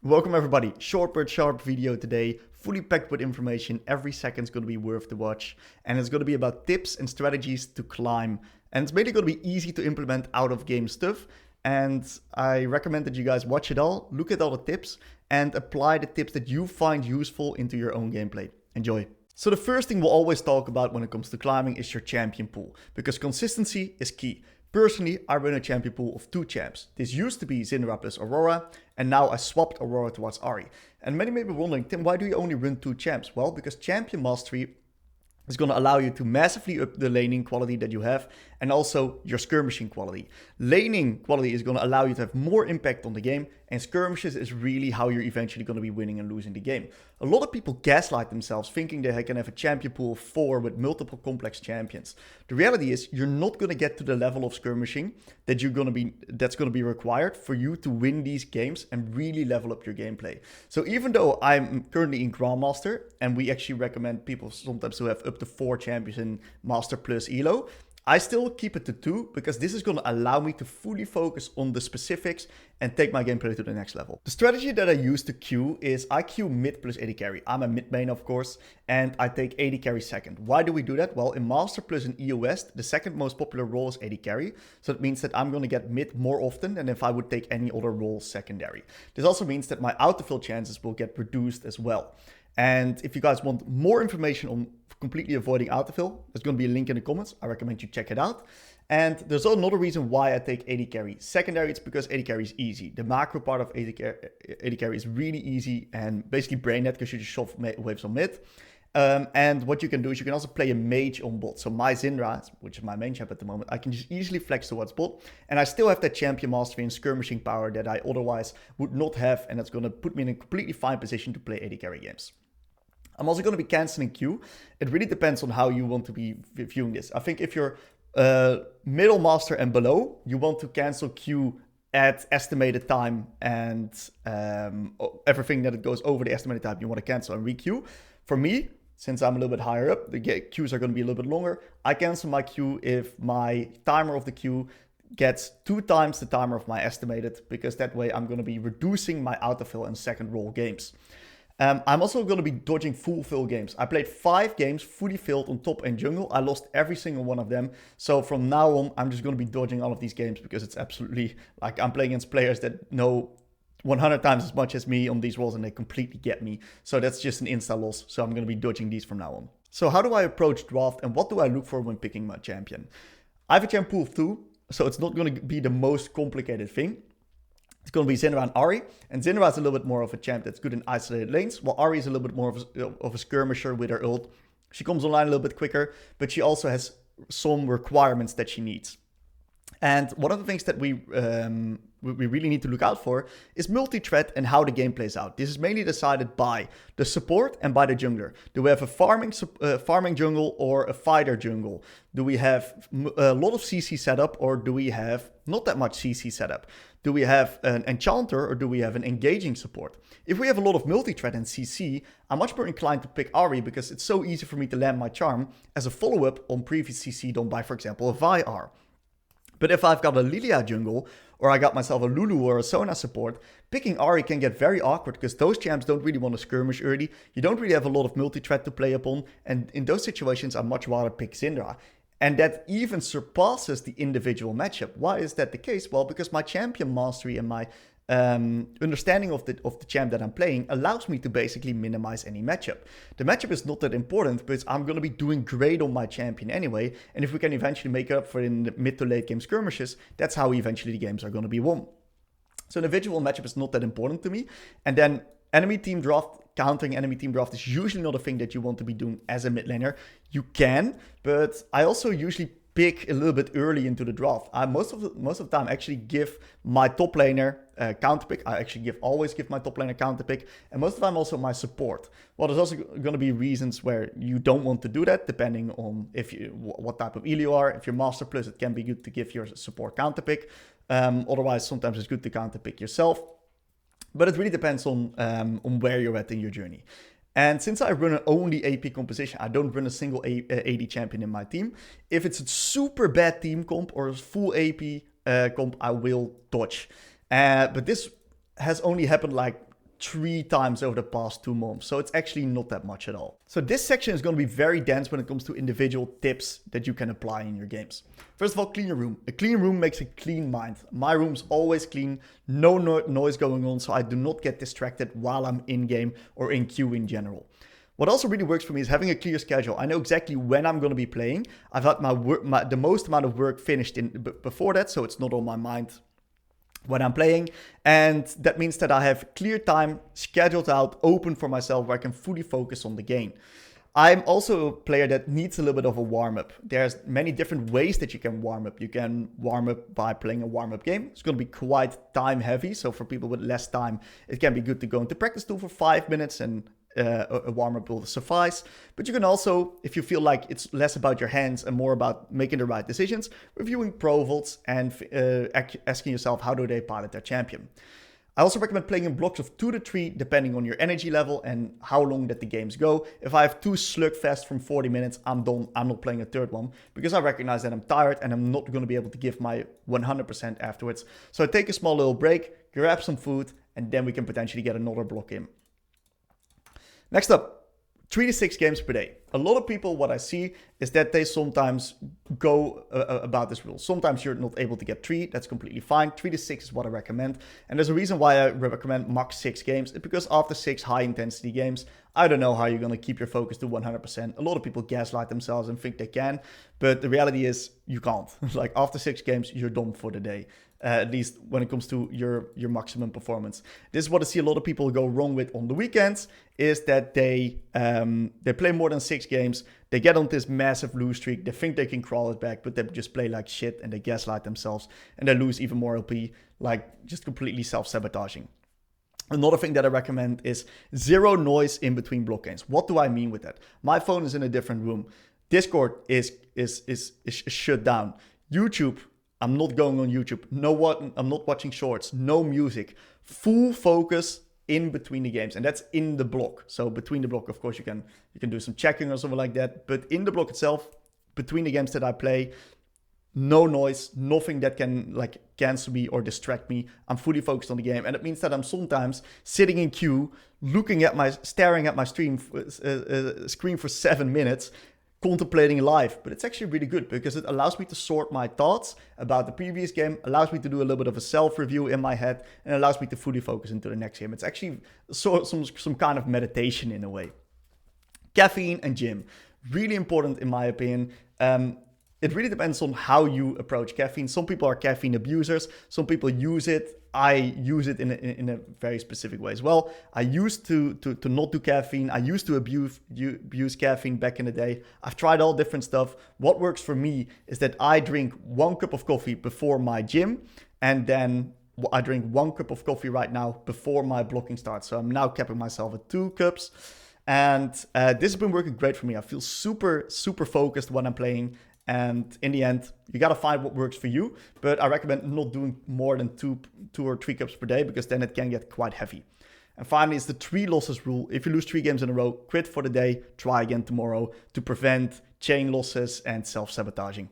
Welcome everybody, short but sharp video today, fully packed with information. Every second's going to be worth the watch, and it's going to be about tips and strategies to climb, and it's mainly going to be easy to implement out of game stuff. And I recommend that you guys watch it all, look at all the tips, and apply the tips that you find useful into your own gameplay. Enjoy. So the first thing we'll always talk about when it comes to climbing is your champion pool, because consistency is key. Personally, I run a champion pool of 2 champs. This used to be Syndra plus Aurora, and now I swapped Aurora towards Ahri. And many may be wondering, Tim, why do you only run 2 champs? Well, because champion mastery is going to allow you to massively up the laning quality that you have, and also your skirmishing quality. Laning quality is going to allow you to have more impact on the game, and skirmishes is really how you're eventually going to be winning and losing the game. A lot of people gaslight themselves thinking they can have a champion pool of 4 with multiple complex champions. The reality is you're not going to get to the level of skirmishing that's going to be required for you to win these games and really level up your gameplay. So even though I'm currently in Grandmaster, and we actually recommend people sometimes to have up to 4 champions in Master plus Elo, I still keep it to 2 because this is going to allow me to fully focus on the specifics and take my gameplay to the next level. The strategy that I use to queue is I queue mid plus AD carry. I'm a mid main, of course, and I take AD carry second. Why do we do that? Well, in Master plus and EO West, the second most popular role is AD carry. So it means that I'm going to get mid more often than if I would take any other role secondary. This also means that my autofill chances will get reduced as well. And if you guys want more information on completely avoiding autofill, there's going to be a link in the comments. I recommend you check it out. And there's another reason why I take AD carry secondary. It's because AD carry is easy. The macro part of AD carry is really easy and basically brain dead because you just shove waves on mid. And what you can do is you can also play a mage on bot. So my Syndra, which is my main champ at the moment, I can just easily flex towards bot. And I still have that champion mastery and skirmishing power that I otherwise would not have. And that's going to put me in a completely fine position to play AD carry games. I'm also going to be canceling Q. It really depends on how you want to be viewing this. I think if you're middle master and below, you want to cancel Q at estimated time, and everything that it goes over the estimated time you want to cancel and re-queue. For me, since I'm a little bit higher up, the queues are going to be a little bit longer. I cancel my queue if my timer of the queue gets 2 times the timer of my estimated, because that way I'm going to be reducing my autofill and second roll games. I'm also going to be dodging full fill games. I played 5 games fully filled on top and jungle. I lost every single one of them. So from now on, I'm just going to be dodging all of these games because it's absolutely like I'm playing against players that know 100 times as much as me on these roles and they completely get me. So that's just an insta loss. So I'm going to be dodging these from now on. So how do I approach draft and what do I look for when picking my champion? I have a champ pool of 2, so it's not going to be the most complicated thing. It's going to be Syndra and Ahri. And Syndra is a little bit more of a champ that's good in isolated lanes, while Ahri is a little bit more of a skirmisher with her ult. She comes online a little bit quicker, but she also has some requirements that she needs. And one of the things that we really need to look out for is multi-threat and how the game plays out. This is mainly decided by the support and by the jungler. Do we have a farming jungle or a fighter jungle? Do we have a lot of CC setup or do we have not that much CC setup? Do we have an enchanter or do we have an engaging support? If we have a lot of multi-threat and CC, I'm much more inclined to pick Ahri because it's so easy for me to land my charm as a follow-up on previous CC done by, for example, a Vi. But if I've got a Lilia jungle, or I got myself a Lulu or a Sona support, picking Ahri can get very awkward because those champs don't really want to skirmish early. You don't really have a lot of multi-threat to play upon. And in those situations, I'd much rather pick Syndra. And that even surpasses the individual matchup. Why is that the case? Well, because my champion mastery and my understanding of the champ that I'm playing allows me to basically minimize any matchup. The matchup is not that important, but I'm going to be doing great on my champion anyway. And if we can eventually make up for it in the mid to late game skirmishes, that's how eventually the games are going to be won. So individual matchup is not that important to me. And then enemy team draft, countering enemy team draft is usually not a thing that you want to be doing as a mid laner. You can, but I also usually pick a little bit early into the draft. I most of the time actually give my top laner counter pick. I actually always give my top laner counter pick, and most of the time also my support. Well, there's also going to be reasons where you don't want to do that, depending on what type of elo you are. If you're Master Plus, it can be good to give your support counter pick. Otherwise, sometimes it's good to counter pick yourself. But it really depends on where you're at in your journey. And since I run an only AP composition, I don't run a single AD champion in my team. If it's a super bad team comp or a full AP comp, I will dodge. But this has only happened like 3 times over the past 2 months. So it's actually not that much at all. So this section is going to be very dense when it comes to individual tips that you can apply in your games. First of all, clean your room. A clean room makes a clean mind. My room's always clean, no noise going on, so I do not get distracted while I'm in game or in queue in general. What also really works for me is having a clear schedule. I know exactly when I'm going to be playing. I've had the most amount of work finished before that, so it's not on my mind when I'm playing. And that means that I have clear time scheduled out, open for myself, where I can fully focus on the game. I'm also a player that needs a little bit of a warm-up. There's many different ways that you can warm up. You can warm up by playing a warm-up game. It's going to be quite time heavy, so for people with less time, it can be good to go into practice tool for 5 minutes and a warm-up will suffice. But you can also, if you feel like it's less about your hands and more about making the right decisions, reviewing pro vaults and asking yourself, how do they pilot their champion? I also recommend playing in blocks of 2 to 3 depending on your energy level and how long that the games go. If I have 2 slugfests from 40 minutes, I'm done. I'm not playing a third one because I recognize that I'm tired and I'm not going to be able to give my 100% afterwards. So I take a small little break, grab some food, and then we can potentially get another block in. Next up, 3 to 6 games per day. A lot of people, what I see is that they sometimes go about this rule. Sometimes you're not able to get 3, that's completely fine. 3 to 6 is what I recommend. And there's a reason why I recommend max 6 games. It's because after 6 high intensity games, I don't know how you're going to keep your focus to 100%. A lot of people gaslight themselves and think they can, but the reality is you can't. Like after 6 games, you're done for the day. At least when it comes to your maximum performance. This is what I see a lot of people go wrong with on the weekends, is that they play more than 6 games, they get on this massive lose streak, they think they can crawl it back, but they just play like shit and they gaslight themselves and they lose even more LP, like just completely self-sabotaging. Another thing that I recommend is 0 noise in between block games. What do I mean with that? My phone is in a different room. Discord is shut down. YouTube, I'm not going on YouTube. I'm not watching shorts. No music. Full focus in between the games, and that's in the block. So between the block, of course, you can do some checking or something like that. But in the block itself, between the games that I play, no noise, nothing that can like cancel me or distract me. I'm fully focused on the game, and it means that I'm sometimes sitting in queue, staring at my screen for 7 minutes. Contemplating live, but it's actually really good because it allows me to sort my thoughts about the previous game, allows me to do a little bit of a self-review in my head, and allows me to fully focus into the next game. It's actually some kind of meditation in a way. Caffeine and gym, really important in my opinion. It really depends on how you approach caffeine. Some people are caffeine abusers. Some people use it. I use it in a very specific way as well. I used to not do caffeine. I used to abuse caffeine back in the day. I've tried all different stuff. What works for me is that I drink 1 cup of coffee before my gym, and then I drink 1 cup of coffee right now before my blocking starts. So I'm now capping myself at 2 cups. And this has been working great for me. I feel super, super focused when I'm playing. And in the end, you got to find what works for you. But I recommend not doing more than 2 or 3 cups per day, because then it can get quite heavy. And finally, it's the 3 losses rule. If you lose 3 games in a row, quit for the day, try again tomorrow to prevent chain losses and self-sabotaging.